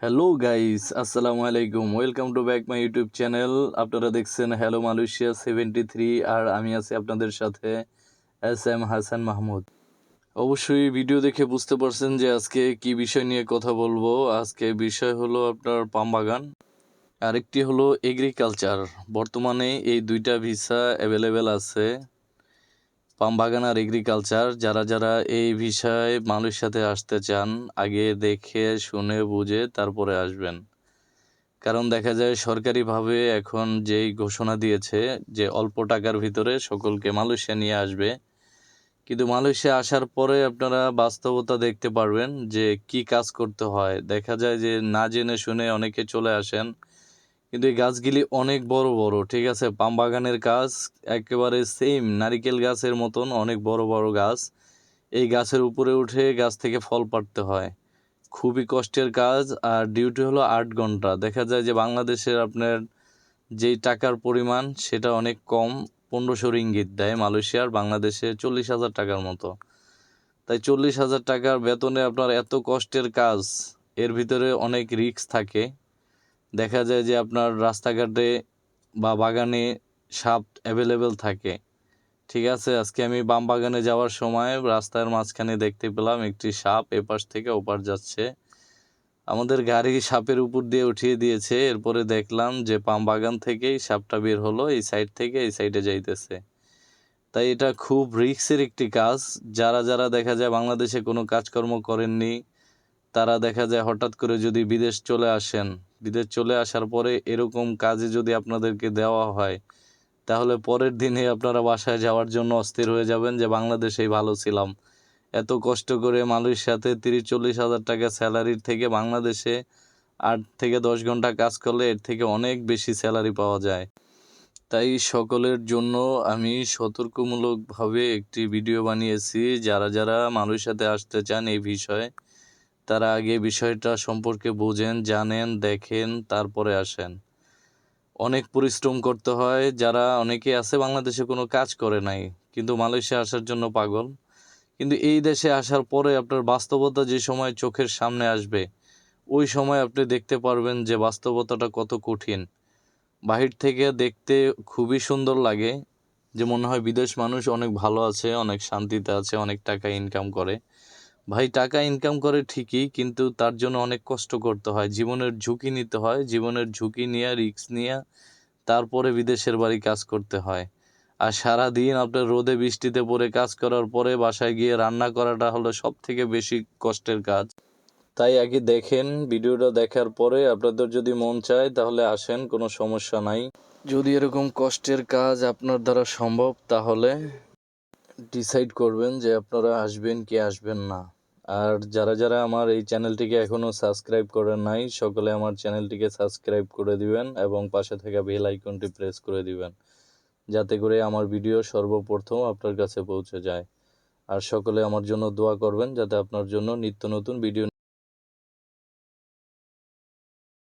Hello guys, আসসালামু আলাইকুম। Welcome to back my YouTube channel. আপনারা দেখছেন হ্যালো মালয়েশিয়া 73, আর আমি আছি আপনাদের সাথে SM হাসান মাহমুদ। অবশ্যই ভিডিও দেখে বুঝতে পারছেন যে আজকে কি বিষয় নিয়ে কথা বলবো। আজকে বিষয় হলো আপনার পাম বাগান, আরেকটি হলো এগ্রিকালচার। বর্তমানে এই দুইটা ভিসা অ্যাভেলেবেল আছে, পাম বাগান আর এগ্রিকালচার। যারা যারা এই ভিসায় মালয়েশিয়াতে আসতে চান, আগে দেখে শুনে বুঝে তারপরে আসবেন। কারণ দেখা যায় সরকারিভাবে এখন যেই ঘোষণা দিয়েছে যে অল্প টাকার ভিতরে সকলকে মালয়েশিয়া নিয়ে আসবে, কিন্তু মালয়েশিয়া আসার পরে আপনারা বাস্তবতা দেখতে পারবেন যে কি কাজ করতে হয়। দেখা যায় যে না জেনে শুনে অনেকে চলে আসেন, কিন্তু এই গাছগুলি অনেক বড় বড়, ঠিক আছে। পাম বাগানের কাজ একেবারে সেম নারিকেল গাছের মতন অনেক বড় বড় গাছ। এই গাছের উপরে উঠে গাছ থেকে ফল পাড়তে হয়, খুবই কষ্টের কাজ। আর ডিউটি হলো 8 ঘন্টা। দেখা যায় যে বাংলাদেশের আপনার যেই টাকার পরিমাণ সেটা অনেক কম, 1500 রিঙ্গিত দেয় মালয়েশিয়ার, বাংলাদেশে 40,000 টাকার মতো। তাই 40,000 টাকার বেতনে আপনার এত কষ্টের কাজ, এর ভিতরে অনেক রিস্ক থাকে। দেখা যায় যে আপনার রাস্তাঘাটে বা বাগানে সাপ অ্যাভেলেবেল থাকে, ঠিক আছে। আজকে আমি বাম বাগানে যাওয়ার সময় রাস্তার মাঝখানে দেখতে পেলাম একটি সাপ এপাশ থেকে ওপার যাচ্ছে। আমাদের গাড়ি সাপের উপর দিয়ে উঠিয়ে দিয়েছে। এরপরে দেখলাম যে পাম বাগান থেকেই সাপটা বের হলো, এই সাইড থেকে এই সাইডে যাইতেছে। তাই এটা খুব রিস্কের একটি কাজ। যারা যারা দেখা যায় বাংলাদেশে কোনো কাজকর্ম করেননি, তারা দেখা যায় হঠাৎ করে যদি বিদেশ চলে আসেন, বিদেশ চলে আসার পরে এরকম কাজে যদি আপনাদেরকে দেওয়া হয়, তাহলে পরের দিনে আপনারা বাসায় যাওয়ার জন্য অস্থির হয়ে যাবেন যে বাংলাদেশেই ভালো ছিলাম। এত কষ্ট করে মালয়েশিয়াতে 30-40 হাজার টাকা স্যালারির থেকে বাংলাদেশে 8 থেকে 10 ঘন্টা কাজ করলে এর থেকে অনেক বেশি স্যালারি পাওয়া যায়। তাই সকলের জন্য আমি সতর্কমূলকভাবে একটি ভিডিও বানিয়েছি। যারা যারা মালয়েশিয়াতে আসতে চান এই বিষয়ে, তারা আগে বিষয়টা সম্পর্কে বোঝেন, জানেন, দেখেন, তারপরে আসেন। অনেক পরিশ্রম করতে হয়। যারা অনেকে আছে বাংলাদেশে কোনো কাজ করে নাই, কিন্তু মালয়েশিয়া আসার জন্য পাগল। কিন্তু এই দেশে আসার পরে আপনার বাস্তবতা যে সময় চোখের সামনে আসবে, ওই সময় আপনি দেখতে পারবেন যে বাস্তবতাটা কত কঠিন। বাহির থেকে দেখতে খুবই সুন্দর লাগে, যে মনে হয় বিদেশ মানুষ অনেক ভালো আছে, অনেক শান্তিতে আছে, অনেক টাকা ইনকাম করে। ভাই, টাকা ইনকাম করে ঠিকই, কিন্তু তার জন্য অনেক কষ্ট করতে হয়, জীবনের ঝুঁকি নিতে হয়। জীবনের ঝুঁকি নিয়ে, রিস্ক নিয়ে তারপরে বিদেশের বাড়ি কাজ করতে হয়। আর সারাদিন আপনার রোদে বৃষ্টিতে পড়ে কাজ করার পরে বাসায় গিয়ে রান্না করাটা হলো সব থেকে বেশি কষ্টের কাজ। তাই আগে দেখেন, ভিডিওটা দেখার পরে আপনাদের যদি মন চায় তাহলে আসেন, কোনো সমস্যা নাই। যদি এরকম কষ্টের কাজ আপনার দ্বারা সম্ভব, তাহলে ডিসাইড করবেন যে আপনারা আসবেন কি আসবেন না। আর যারা যারা আমার এই চ্যানেলটিকে এখনও সাবস্ক্রাইব করেন নাই, সকলে আমার চ্যানেলটিকে সাবস্ক্রাইব করে দিবেন এবং পাশে থাকা বেল আইকনটি প্রেস করে দিবেন, যাতে করে আমার ভিডিও সর্বপ্রথম আপনার কাছে পৌঁছে যায়। আর সকলে আমার জন্য দোয়া করবেন, যাতে আপনার জন্য নিত্য নতুন ভিডিও